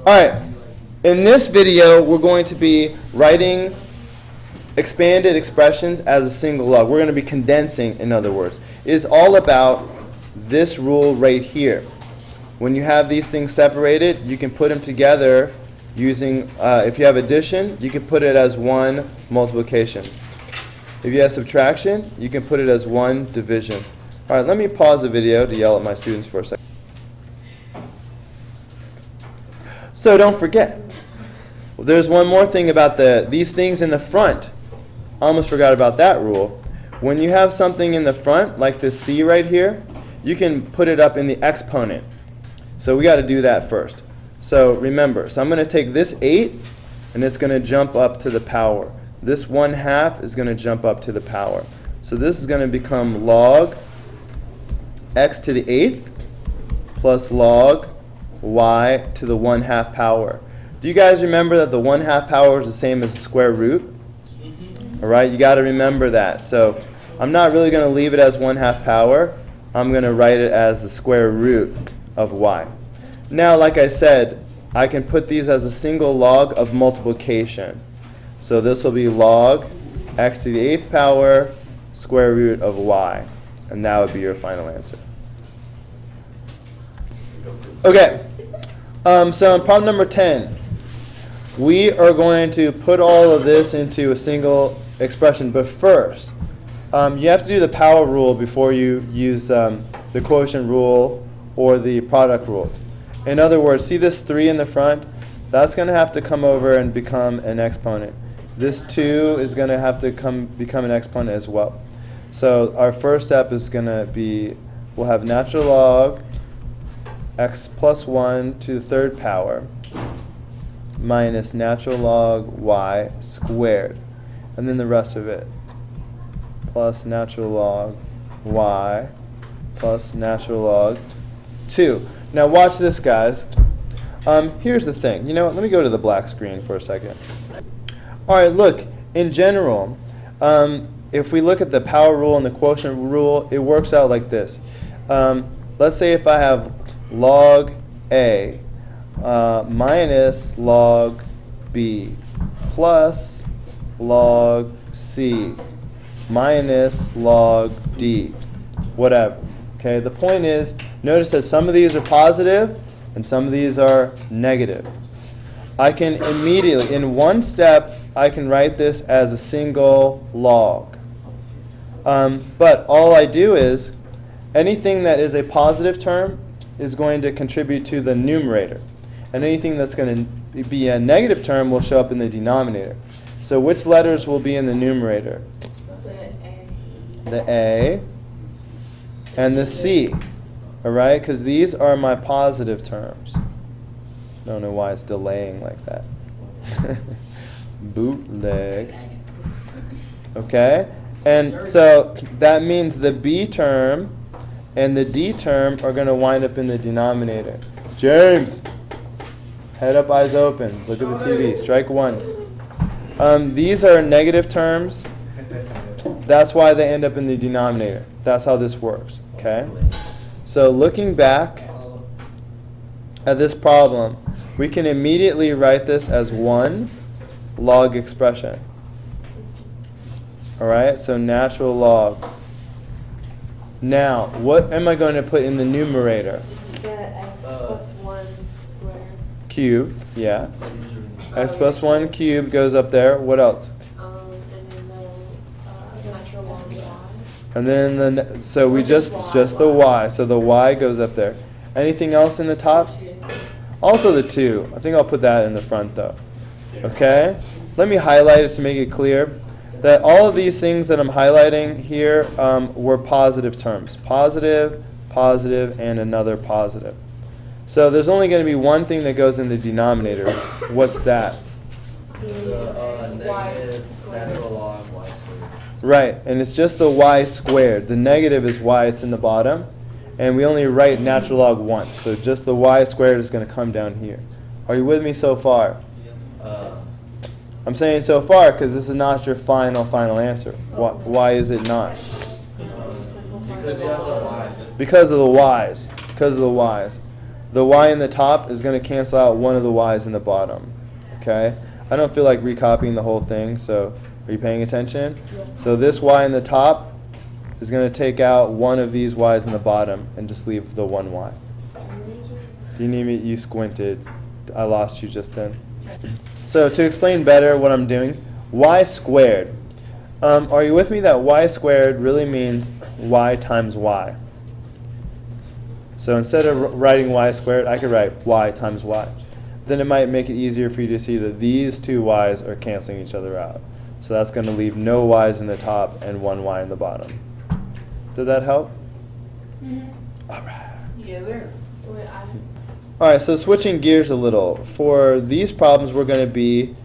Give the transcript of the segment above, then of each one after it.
Alright, in this video we're going to be writing expanded expressions as a single log. We're going to be condensing, in other words. It's all about this rule right here. When you have these things separated, you can put them together using, if you have addition, you can put it as one multiplication. If you have subtraction, you can put it as one division. Alright, let me pause the video to yell at my students for a second. So don't forget, there's one more thing about these things in the front. I almost forgot about that rule. When you have something in the front, like this C right here, you can put it up in the exponent. So we got to do that first. So remember, so I'm going to take this 8, and it's going to jump up to the power. This 1/2 is going to jump up to the power. So this is going to become log x to the 8th plus log y to the 1/2 power. Do you guys remember that the 1/2 power is the same as the square root? All right, you got to remember that. So I'm not really going to leave it as 1/2 power. I'm going to write it as the square root of y. Now, like I said, I can put these as a single log of multiplication. So this will be log x to the 8th power square root of y. And that would be your final answer. Okay, so in problem number 10, we are going to put all of this into a single expression. But first, you have to do the power rule before you use the quotient rule or the product rule. In other words, see this 3 in the front? That's going to have to come over and become an exponent. This 2 is going to have to become an exponent as well. So our first step is going to be, we'll have natural log x plus 1 to the 3rd power minus natural log y squared. And then the rest of it. Plus natural log y plus natural log 2. Now watch this, guys. Here's the thing. You know what? Let me go to the black screen for a second. Alright, look. In general, if we look at the power rule and the quotient rule, it works out like this. Let's say if I have log A minus log B plus log C minus log D, whatever. Okay, the point is, notice that some of these are positive and some of these are negative. I can immediately, in one step, I can write this as a single log. But all I do is, anything that is a positive term is going to contribute to the numerator. And anything that's going to be a negative term will show up in the denominator. So which letters will be in the numerator? The A and the C. Alright, because these are my positive terms. I don't know why it's delaying like that. Bootleg. Okay? And so that means the B term and the D term are going to wind up in the denominator. James! Head up, eyes open. Look at the TV. Strike 1. These are negative terms. That's why they end up in the denominator. That's how this works. Okay? So looking back at this problem, we can immediately write this as one log expression. Alright? So natural log. Now, what am I going to put in the numerator? The x plus 1 squared. Cube, yeah. X plus 1 cubed goes up there. What else? And then the natural log y. And then so we just the y. So the y goes up there. Anything else in the top? Also the 2. I think I'll put that in the front though. Okay? Let me highlight it to make it clear that all of these things that I'm highlighting here were positive terms. Positive, positive, and another positive. So there's only going to be one thing that goes in the denominator. What's that? The negative natural log y squared. Right, and it's just the y squared. The negative is y, it's in the bottom. And we only write natural log once. So just the y squared is going to come down here. Are you with me so far? I'm saying so far because this is not your final answer. Why is it not? Because you have the y. Because of the y's. Because of the y's. the y in the top is going to cancel out one of the y's in the bottom. Okay? I don't feel like recopying the whole thing, so are you paying attention? So this y in the top is going to take out one of these y's in the bottom and just leave the one y. Do you need me? You squinted. I lost you just then. So to explain better what I'm doing, y squared. Are you with me that y squared really means y times y? So instead of writing y squared, I could write y times y. Then it might make it easier for you to see that these two y's are canceling each other out. So that's going to leave no y's in the top and one y in the bottom. Did that help? Mm-hmm. All right. Yes, sir. All right, so switching gears a little. For these problems, we're going to be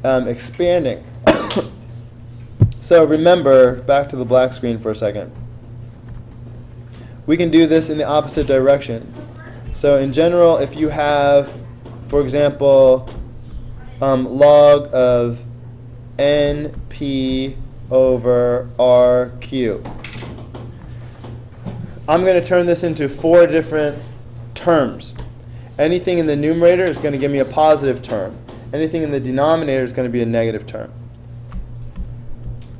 expanding. So remember, back to the black screen for a second. We can do this in the opposite direction. So in general, if you have, for example, log of NP over RQ. I'm going to turn this into 4 different terms. Anything in the numerator is going to give me a positive term. Anything in the denominator is going to be a negative term.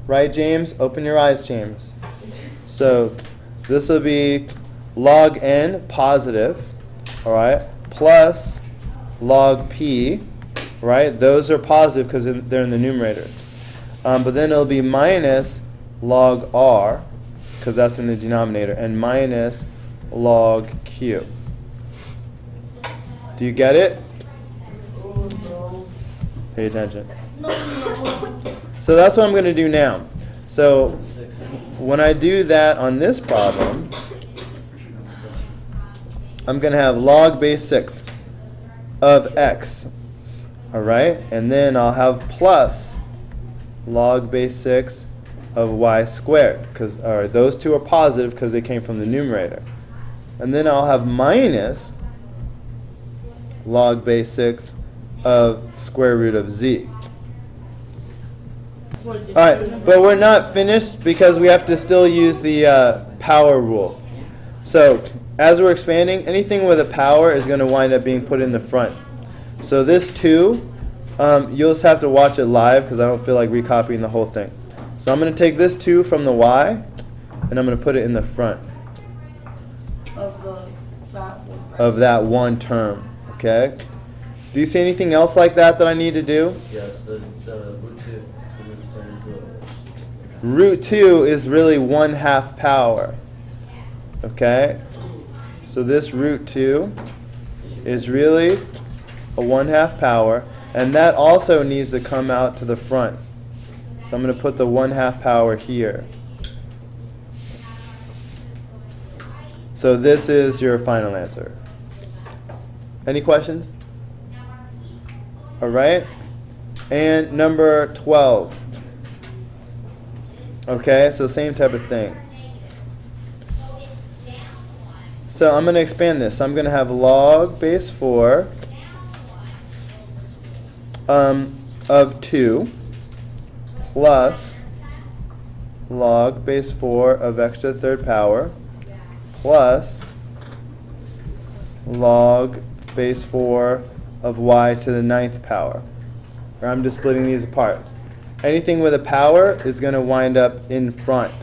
Right, James? Open your eyes, James. So this will be log n positive, all right, plus log p, right? Those are positive because they're in the numerator. But then it'll be minus log r, because that's in the denominator, and minus log q. Do you get it? Oh no. Pay attention. So that's what I'm going to do now. So when I do that on this problem, I'm going to have log base 6 of x. All right? And then I'll have plus log base 6 of y squared. Because those two are positive because they came from the numerator. And then I'll have minus log base 6 of square root of z. All right, but we're not finished because we have to still use the power rule. So as we're expanding, anything with a power is going to wind up being put in the front. So this 2, you'll just have to watch it live because I don't feel like recopying the whole thing. So I'm going to take this 2 from the y, and I'm going to put it in the front of that one term. Okay? Do you see anything else like that I need to do? Yes, the root 2 is going to turn into a... Root 2 is really 1/2 power. Okay? So this root 2 is really a 1/2 power, and that also needs to come out to the front. So I'm going to put the 1/2 power here. So this is your final answer. Any questions? All right. And number 12. Okay, so same type of thing. So I'm going to expand this. So I'm going to have log base 4 of 2 plus log base 4 of x to the 3rd power plus log base 4 of y to the 9th power. Or I'm just splitting these apart. Anything with a power is going to wind up in front.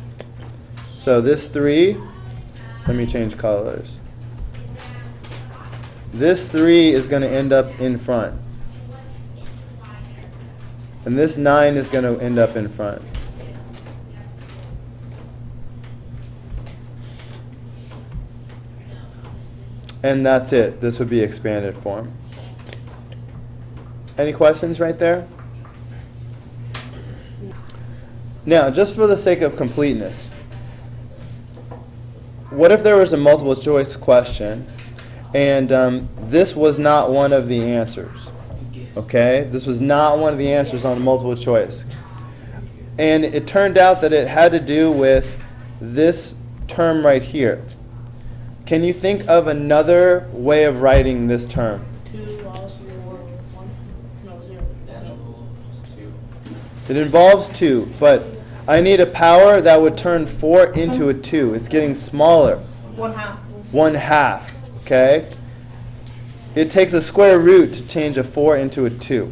So this 3, let me change colors. This 3 is going to end up in front. And this 9 is going to end up in front. And that's it. This would be expanded form. Any questions right there? Now, just for the sake of completeness, what if there was a multiple choice question and this was not one of the answers? Okay? This was not one of the answers on multiple choice. And it turned out that it had to do with this term right here. Can you think of another way of writing this term? 2 loss 0 1. No, 0. Natural 2. It involves 2, but I need a power that would turn 4 into a 2. It's getting smaller. 1/2. 1/2, okay? it takes a square root to change a 4 into a 2.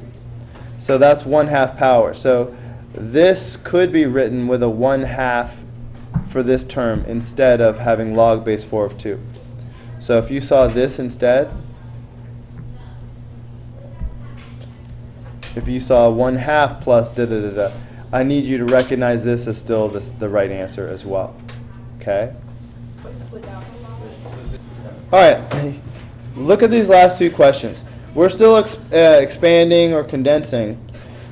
So that's 1/2 power. So this could be written with a 1/2 for this term instead of having log base 4 of 2. So if you saw this instead, if you saw 1/2 plus da-da-da-da, I need you to recognize this as still the right answer as well. Okay? All right. Look at these last two questions. We're still expanding or condensing,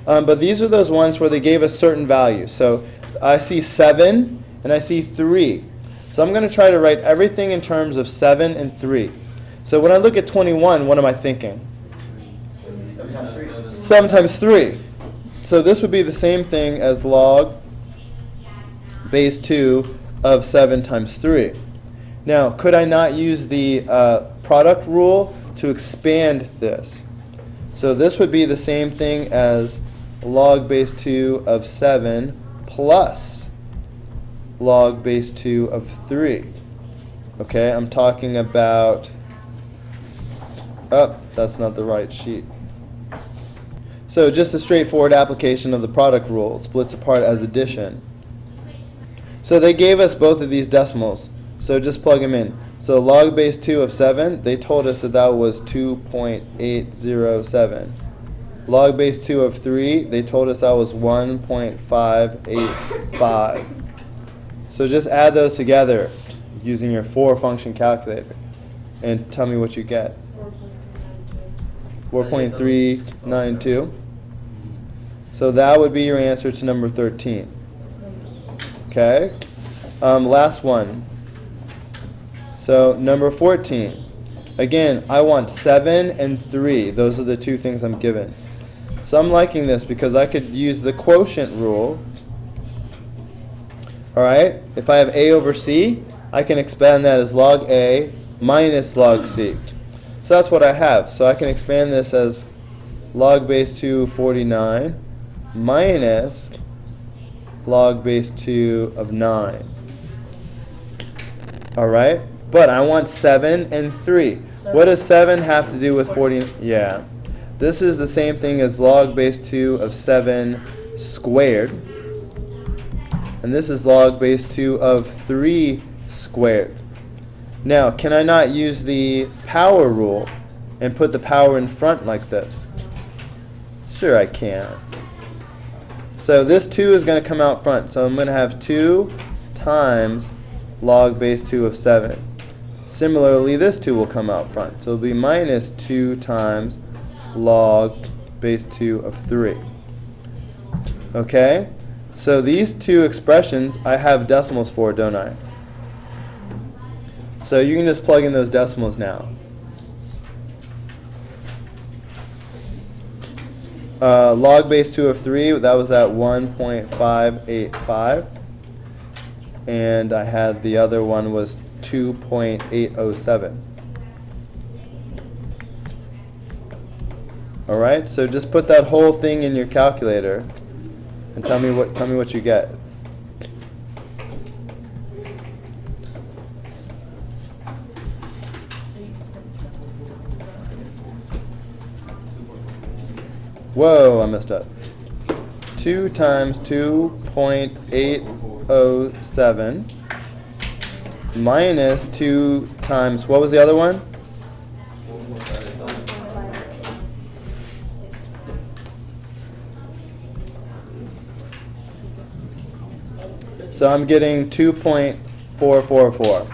but these are those ones where they gave us certain values. So I see 7 and I see 3. So I'm going to try to write everything in terms of 7 and 3. So when I look at 21, what am I thinking? 7 times 3. So this would be the same thing as log base 2 of 7 times 3. Now, could I not use the product rule to expand this? So this would be the same thing as log base 2 of 7 plus log base 2 of 3. Okay, I'm talking about, oh, that's not the right sheet. So just a straightforward application of the product rule. It splits apart as addition. So they gave us both of these decimals. So just plug them in. So log base 2 of 7, they told us that that was 2.807. Log base 2 of 3, they told us that was 1.585. So just add those together using your 4-function calculator and tell me what you get. 4.392. So that would be your answer to number 13. Okay? Last one. So number 14. Again, I want 7 and 3. Those are the two things I'm given. So I'm liking this because I could use the quotient rule. Alright? If I have A over C, I can expand that as log A minus log C. So that's what I have. So I can expand this as log base 2 of 49 minus log base 2 of 9. Alright? But I want 7 and 3. What does 7 have to do with 40? Yeah. This is the same thing as log base 2 of 7 squared. And this is log base 2 of 3 squared. Now, can I not use the power rule and put the power in front like this? Sure I can. So this 2 is going to come out front. So I'm going to have 2 times log base 2 of 7. Similarly, this 2 will come out front. So it'll be minus 2 times log base 2 of 3. Okay? So these two expressions I have decimals for, don't I? So you can just plug in those decimals now. Log base 2 of 3, that was at 1.585. And I had the other one was 2.807. Alright, so just put that whole thing in your calculator and tell me what you get. Whoa, I messed up. 2 times 2.807 minus 2 times, what was the other one? So I'm getting 2.444.